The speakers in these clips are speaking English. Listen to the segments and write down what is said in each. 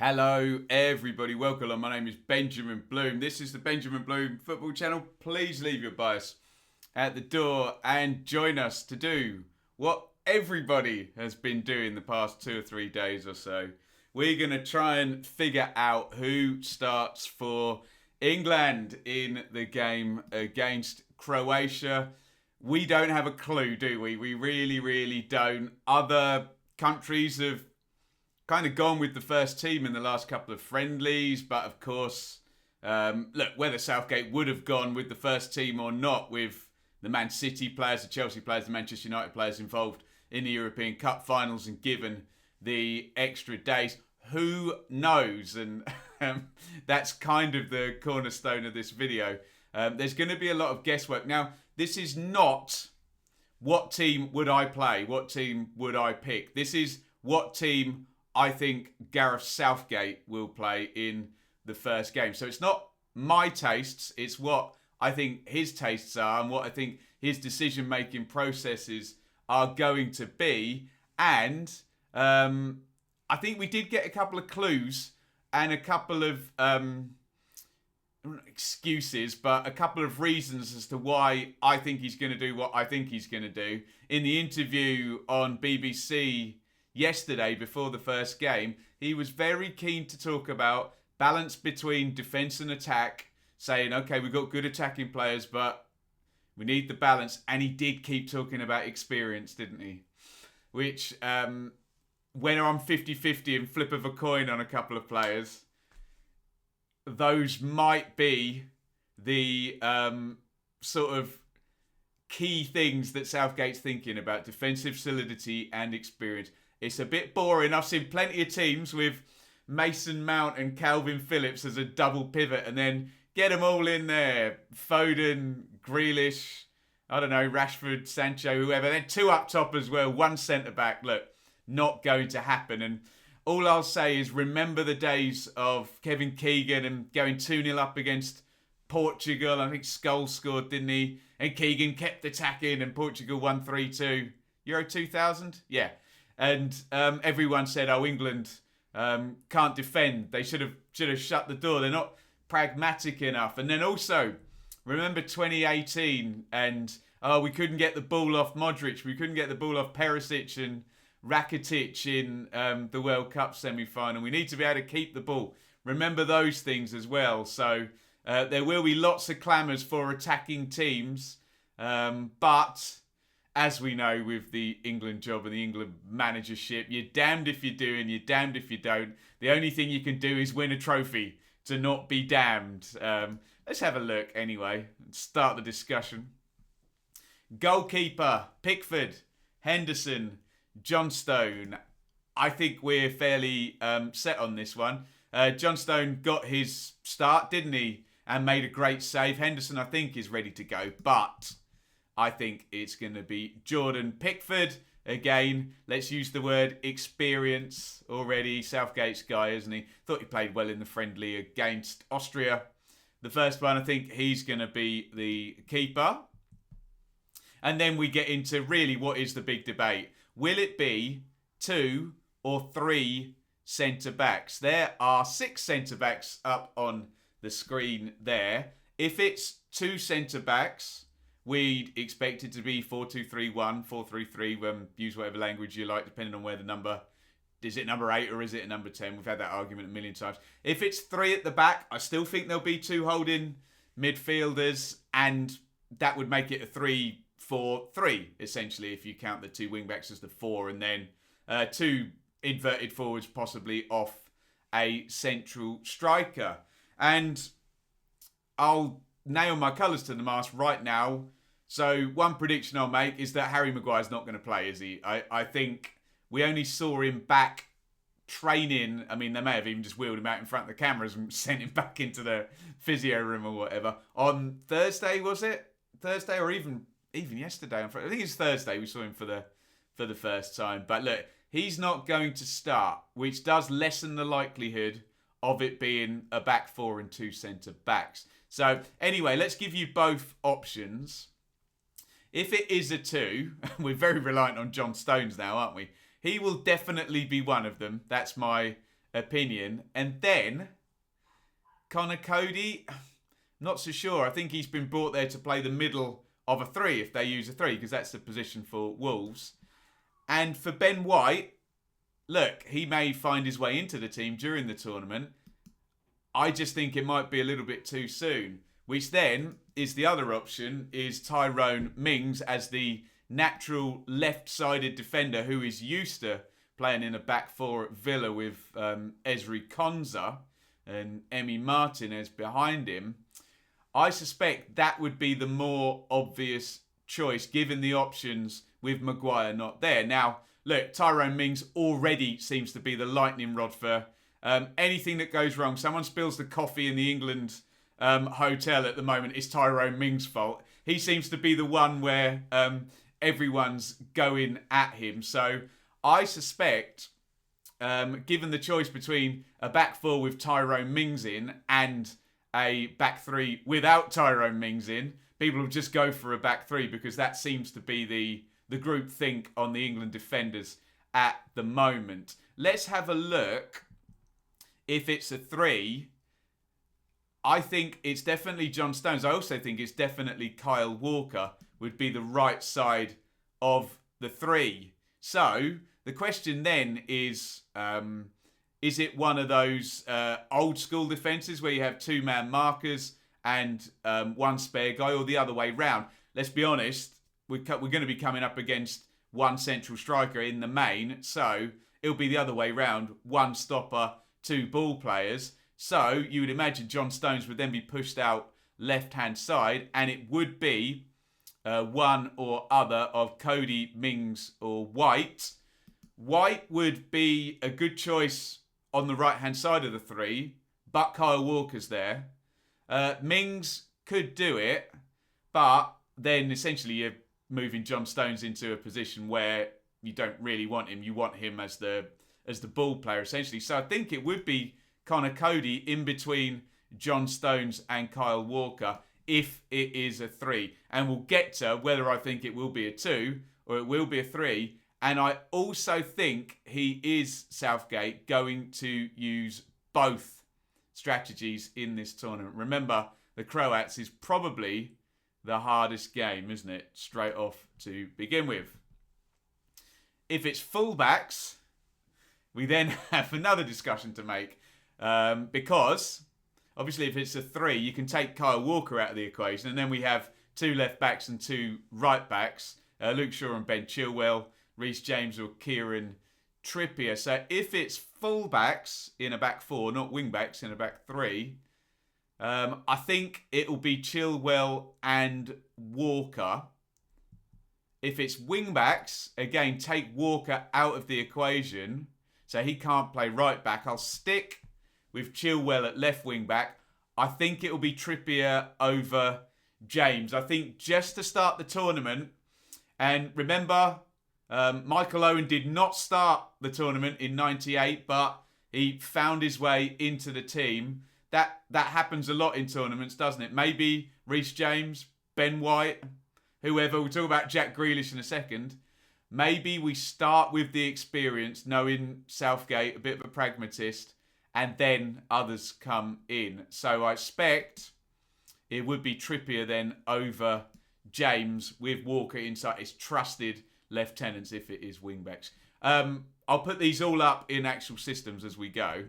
Hello everybody, welcome along. My name is Benjamin Bloom. This is the Benjamin Bloom Football Channel. Please leave your bias at the door and join us to do what everybody has been doing the past 2 or 3 days or so. We're going to try and figure out who starts for England in the game against Croatia. We don't have a clue, do we? We really don't. Other countries have kind of gone with the first team in the last couple of friendlies, but of course, look, whether Southgate would have gone with the first team or not with the Man City players, the Chelsea players, the Manchester United players involved in the European Cup finals and given the extra days, who knows? And that's kind of the cornerstone of this video. There's going to be a lot of guesswork. Now, this is not what team would I play, what team would I pick. This is what team I think Gareth Southgate will play in the first game. So it's not my tastes, it's what I think his tastes are and what I think his decision-making processes are going to be. And I think we did get a couple of clues and a couple of excuses, but a couple of reasons as to why I think he's going to do what I think he's going to do. In the interview on BBC yesterday, before the first game, he was very keen to talk about balance between defence and attack, saying, okay, we've got good attacking players, but we need the balance. And he did keep talking about experience, didn't he? Which, when I'm 50-50 and flip of a coin on a couple of players, those might be the sort of key things that Southgate's thinking about: defensive solidity and experience. It's a bit boring. I've seen plenty of teams with Mason Mount and Calvin Phillips as a double pivot and then get them all in there. Foden, Grealish, I don't know, Rashford, Sancho, whoever. Then two up top as well, one centre-back. Look, not going to happen. And all I'll say is remember the days of Kevin Keegan and going 2-0 up against Portugal. I think Scholes scored, didn't he? And Keegan kept attacking and Portugal won 3-2. Euro 2000? Yeah. And everyone said, oh, England can't defend. They should have shut the door. They're not pragmatic enough. And then also, remember 2018 and, we couldn't get the ball off Modric. We couldn't get the ball off Perisic and Rakitic in the World Cup semi-final. We need to be able to keep the ball. Remember those things as well. So there will be lots of clamours for attacking teams. But as we know with the England job and the England managership, you're damned if you do and you're damned if you don't. The only thing you can do is win a trophy to not be damned. Let's have a look anyway and start the discussion. Goalkeeper, Pickford, Henderson, Johnstone. I think we're fairly set on this one. Johnstone got his start, didn't he? And made a great save. Henderson, I think, is ready to go. But I think it's going to be Jordan Pickford. Again, let's use the word experience already. Southgate's guy, isn't he? Thought he played well in the friendly against Austria. The first one, I think he's going to be the keeper. And then we get into really what is the big debate. Will it be 2 or 3 centre-backs? There are 6 centre-backs up on the screen there. If it's 2 centre-backs, we'd expect it to be 4-2-3-1, 4-3-3, use whatever language you like, depending on where the number... Is it number 8 or is it a number 10? We've had that argument a million times. If it's 3 at the back, I still think there'll be 2 holding midfielders, and that would make it a 3-4-3, essentially, if you count the 2 wing-backs as the 4, and then 2 inverted forwards, possibly off a central striker. And I'll nail my colours to the mast right now. So one prediction I'll make is that Harry Maguire's not going to play, is he? I think we only saw him back training. I mean, they may have even just wheeled him out in front of the cameras and sent him back into the physio room or whatever. On Thursday, was it? Thursday or even yesterday? I think it's Thursday we saw him for the first time. But look, he's not going to start, which does lessen the likelihood of it being a back 4 and 2 centre-backs. So anyway, let's give you both options. If it is a 2, we're very reliant on John Stones now, aren't we? He will definitely be one of them. That's my opinion. And then Connor Cody, not so sure. I think he's been brought there to play the middle of a three if they use a three, because that's the position for Wolves. And for Ben White, look, he may find his way into the team during the tournament. I just think it might be a little bit too soon. Which then is the other option, is Tyrone Mings as the natural left-sided defender who is used to playing in a back four at Villa with Ezri Konsa and Emi Martinez behind him. I suspect that would be the more obvious choice given the options with Maguire not there. Now, look, Tyrone Mings already seems to be the lightning rod for anything that goes wrong. Someone spills the coffee in the England hotel at the moment, it's Tyrone Mings' fault. He seems to be the one where everyone's going at him. So I suspect, given the choice between a back four with Tyrone Mings in and a back three without Tyrone Mings in, people will just go for a back three because that seems to be the group think on the England defenders at the moment. Let's have a look. If it's a three, I think it's definitely John Stones. I also think it's definitely Kyle Walker would be the right side of the three. So the question then is it one of those old school defences where you have two-man markers and one spare guy, or the other way round? Let's be honest, we're going to be coming up against one central striker in the main, so it'll be the other way round, one stopper, two ball players. So you would imagine John Stones would then be pushed out left-hand side, and it would be one or other of Cody, Mings or White. White would be a good choice on the right-hand side of the three, but Kyle Walker's there. Mings could do it, but then essentially you're moving John Stones into a position where you don't really want him. You want him as the ball player, essentially. So I think it would be Connor Cody in between John Stones and Kyle Walker if it is a three. And we'll get to whether I think it will be a two or it will be a three. And I also think he is, Southgate, going to use both strategies in this tournament. Remember, the Croats is probably the hardest game, isn't it? Straight off to begin with. If it's fullbacks, we then have another discussion to make. Because, obviously, if it's a three, you can take Kyle Walker out of the equation. And then we have two left-backs and two right-backs. Luke Shaw and Ben Chilwell, Reece James or Kieran Trippier. So if it's full-backs in a back four, not wing-backs in a back three, I think it will be Chilwell and Walker. If it's wing-backs, again, take Walker out of the equation. So he can't play right-back. I'll stick with Chilwell at left wing back. I think it will be Trippier over James. I think just to start the tournament, and remember, Michael Owen did not start the tournament in '98, but he found his way into the team. That happens a lot in tournaments, doesn't it? Maybe Reece James, Ben White, whoever. We'll talk about Jack Grealish in a second. Maybe we start with the experience, knowing Southgate, a bit of a pragmatist, and then others come in. So I expect it would be Trippier then over James with Walker inside his trusted lieutenants if it is wing-backs. I'll put these all up in actual systems as we go.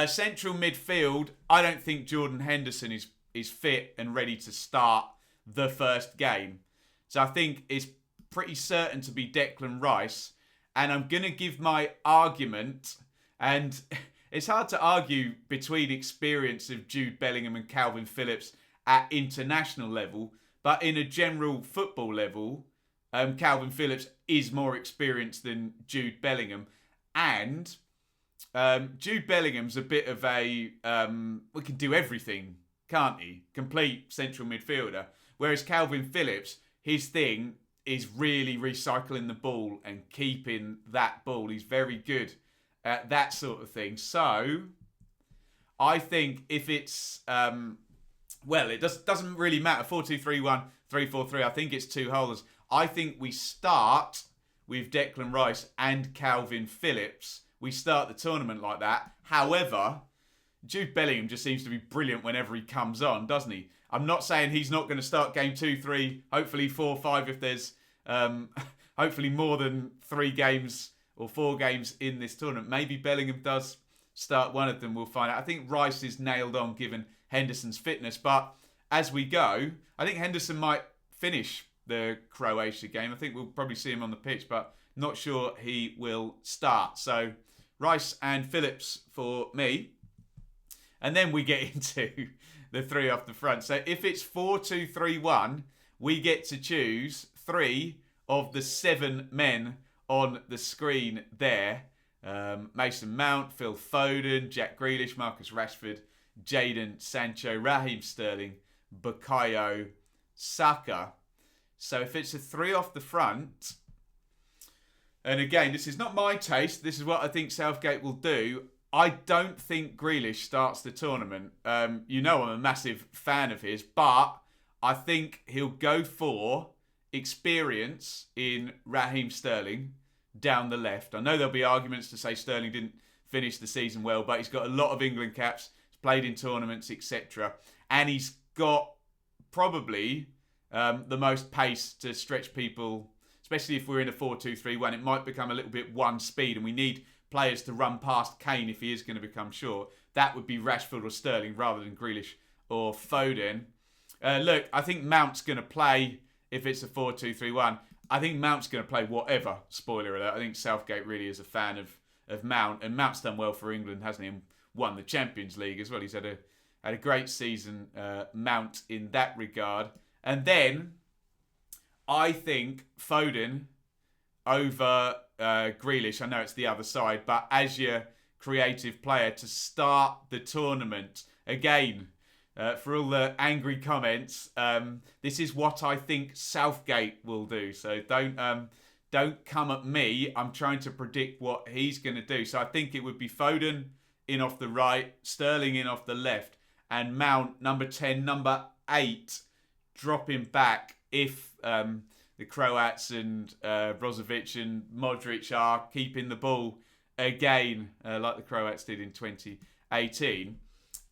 Central midfield, I don't think Jordan Henderson is fit and ready to start the first game. So I think it's pretty certain to be Declan Rice. And I'm going to give my argument, and it's hard to argue between experience of Jude Bellingham and Calvin Phillips at international level, but in a general football level, Calvin Phillips is more experienced than Jude Bellingham. And Jude Bellingham's a bit of a, we can do everything, can't he? Complete central midfielder. Whereas Calvin Phillips, his thing is really recycling the ball and keeping that ball. He's very good at that sort of thing. So I think if it's, it doesn't really matter. 4-2-3-1, 3-4-3. I think it's two holders. I think we start with Declan Rice and Calvin Phillips we start the tournament like that. However, Jude Bellingham just seems to be brilliant whenever he comes on, doesn't he? I'm not saying he's not going to start game 2, 3, hopefully 4, 5 if there's hopefully more than 3 games or 4 games in this tournament. Maybe Bellingham does start one of them, we'll find out. I think Rice is nailed on given Henderson's fitness, but as we go, I think Henderson might finish the Croatia game. I think we'll probably see him on the pitch, but not sure he will start. So Rice and Phillips for me. And then we get into the 3 off the front. So if it's 4-2-3-1, we get to choose 3 of the 7 men on the screen there. Mason Mount, Phil Foden, Jack Grealish, Marcus Rashford, Jadon Sancho, Raheem Sterling, Bukayo Saka. So if it's a 3 off the front, and again, this is not my taste, this is what I think Southgate will do. I don't think Grealish starts the tournament. You know I'm a massive fan of his, but I think he'll go for experience in Raheem Sterling down the left. I know there'll be arguments to say Sterling didn't finish the season well, but he's got a lot of England caps, he's played in tournaments, etc. And he's got probably the most pace to stretch people, especially if we're in a 4-2-3-1. It might become a little bit one speed, and we need players to run past Kane if he is going to become short. That would be Rashford or Sterling rather than Grealish or Foden. Look, I think Mount's going to play if it's a 4-2-3-1. I think Mount's going to play whatever. Spoiler alert. I think Southgate really is a fan of Mount, and Mount's done well for England, hasn't he? And won the Champions League as well. He's had a great season, Mount, in that regard. And then I think Foden over Grealish. I know it's the other side, but as your creative player to start the tournament. Again, for all the angry comments, this is what I think Southgate will do. So don't come at me. I'm trying to predict what he's going to do. So I think it would be Foden in off the right, Sterling in off the left, and Mount, number 10, number 8, dropping back if the Croats and Brozovic and Modric are keeping the ball again, like the Croats did in 2018.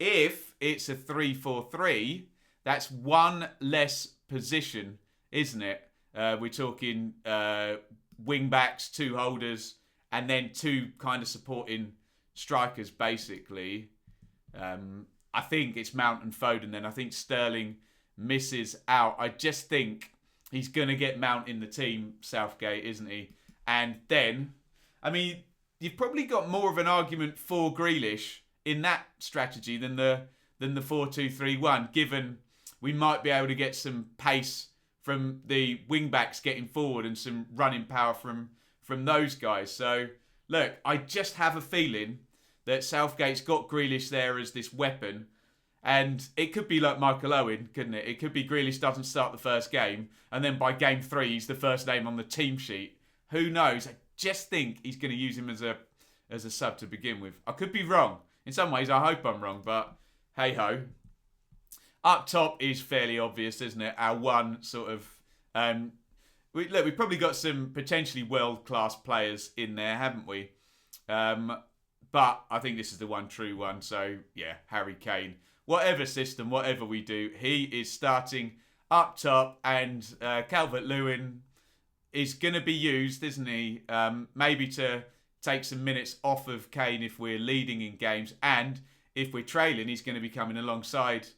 If it's a 3-4-3, that's one less position, isn't it? We're talking wing backs, 2 holders, and then 2 kind of supporting strikers, basically. I think it's Mount and Foden then. I think Sterling misses out. I just think he's going to get Mount in the team, Southgate, isn't he? And then, I mean, you've probably got more of an argument for Grealish in that strategy than the 4-2-3-1, given we might be able to get some pace from the wing-backs getting forward and some running power from those guys. So, look, I just have a feeling that Southgate's got Grealish there as this weapon. And it could be like Michael Owen, couldn't it? It could be Grealish doesn't start the first game, and then by game 3, he's the first name on the team sheet. Who knows? I just think he's going to use him as a sub to begin with. I could be wrong. In some ways, I hope I'm wrong, but hey-ho. Up top is fairly obvious, isn't it? Our one sort of... we've probably got some potentially world-class players in there, haven't we? But I think this is the one true one. So, yeah, Harry Kane. Whatever system, whatever we do, he is starting up top, and Calvert-Lewin is going to be used, isn't he? Maybe to take some minutes off of Kane if we're leading in games, and if we're trailing, he's going to be coming alongside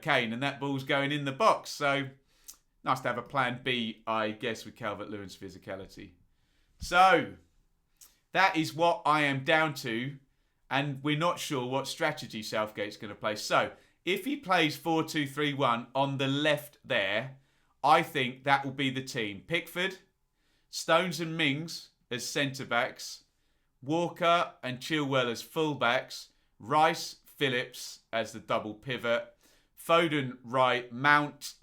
Kane, and that ball's going in the box. So, nice to have a plan B, I guess, with Calvert-Lewin's physicality. So, that is what I am down to. And we're not sure what strategy Southgate's going to play. So, if he plays 4-2-3-1 on the left there, I think that will be the team. Pickford, Stones and Mings as centre-backs, Walker and Chilwell as full-backs, Rice, Phillips as the double pivot, Foden right, Mount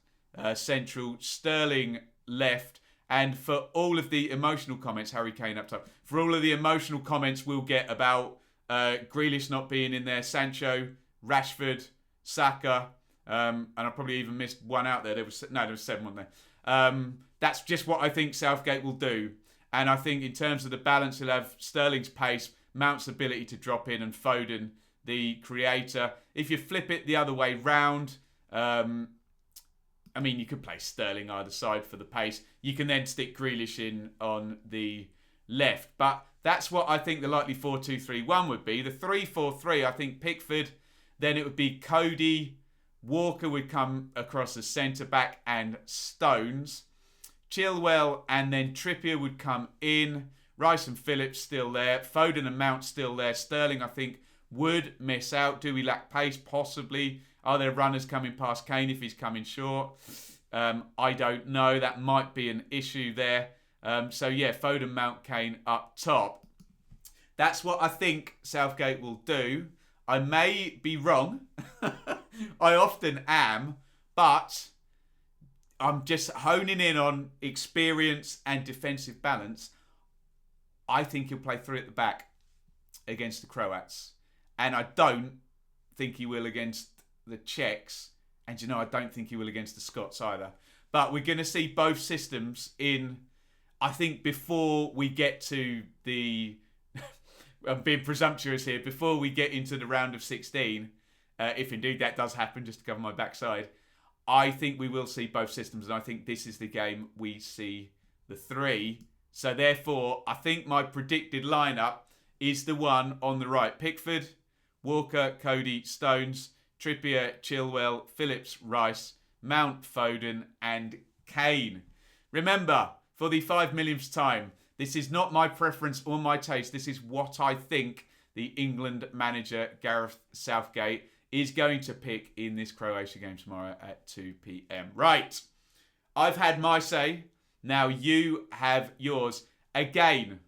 central, Sterling left, and for all of the emotional comments, Harry Kane up top, for all of the emotional comments we'll get about Grealish not being in there, Sancho, Rashford, Saka, and I probably even missed one out there. There was 7 on there. That's just what I think Southgate will do. And I think in terms of the balance, he'll have Sterling's pace, Mount's ability to drop in and Foden, the creator. If you flip it the other way round, I mean, you could play Sterling either side for the pace. You can then stick Grealish in on the left. But that's what I think the likely 4-2-3-1 would be. The 3-4-3, I think Pickford, then it would be Cody, Walker would come across as centre-back and Stones. Chilwell and then Trippier would come in. Rice and Phillips still there. Foden and Mount still there. Sterling, I think, would miss out. Do we lack pace? Possibly. Are there runners coming past Kane if he's coming short? I don't know. That might be an issue there. So, yeah, Foden, Mount, Kane up top. That's what I think Southgate will do. I may be wrong. I often am. But I'm just honing in on experience and defensive balance. I think he'll play 3 at the back against the Croats. And I don't think he will against the Czechs. And, I don't think he will against the Scots either. But we're going to see both systems in, I think, before we get to the... I'm being presumptuous here. Before we get into the round of 16, if indeed that does happen, just to cover my backside, I think we will see both systems. And I think this is the game we see the 3. So therefore, I think my predicted lineup is the one on the right. Pickford, Walker, Cody, Stones, Trippier, Chilwell, Phillips, Rice, Mount, Foden and Kane. Remember, for the 5 millionth time, this is not my preference or my taste. This is what I think the England manager, Gareth Southgate, is going to pick in this Croatia game tomorrow at 2 p.m. Right, I've had my say. Now you have yours. Again,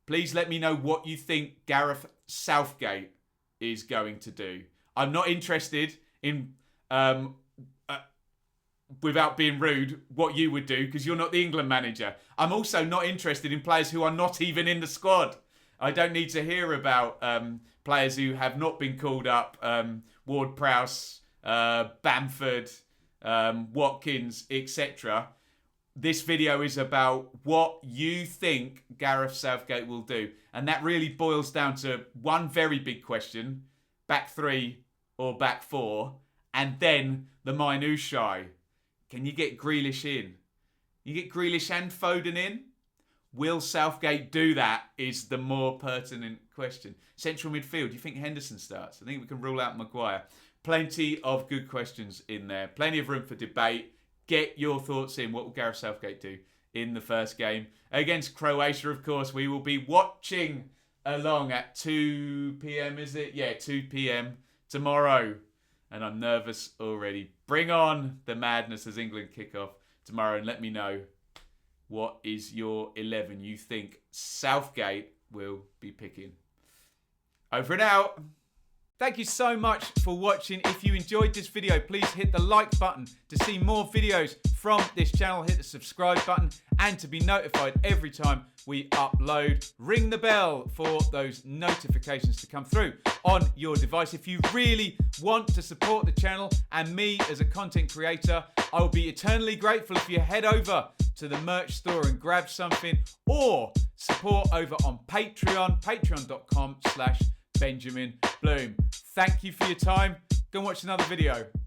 please let me know what you think Gareth Southgate is going to do. I'm not interested in, without being rude, what you would do, because you're not the England manager. I'm also not interested in players who are not even in the squad. I don't need to hear about players who have not been called up. Ward-Prowse, Bamford, Watkins, etc. This video is about what you think Gareth Southgate will do. And that really boils down to one very big question. Back 3 or back 4. And then the minutiae. Can you get Grealish in? You get Grealish and Foden in? Will Southgate do that is the more pertinent question. Central midfield, do you think Henderson starts? I think we can rule out Maguire. Plenty of good questions in there. Plenty of room for debate. Get your thoughts in. What will Gareth Southgate do in the first game? Against Croatia, of course, we will be watching along at 2 p.m, is it? Yeah, 2 p.m. tomorrow. And I'm nervous already. Bring on the madness as England kick off tomorrow. And let me know what is your 11 you think Southgate will be picking. Over and out. Thank you so much for watching. If you enjoyed this video, please hit the like button to see more videos from this channel. Hit the subscribe button and to be notified every time we upload. Ring the bell for those notifications to come through on your device. If you really want to support the channel and me as a content creator, I will be eternally grateful if you head over to the merch store and grab something, or support over on Patreon, patreon.com/Benjamin Bloom. Thank you for your time. Go and watch another video.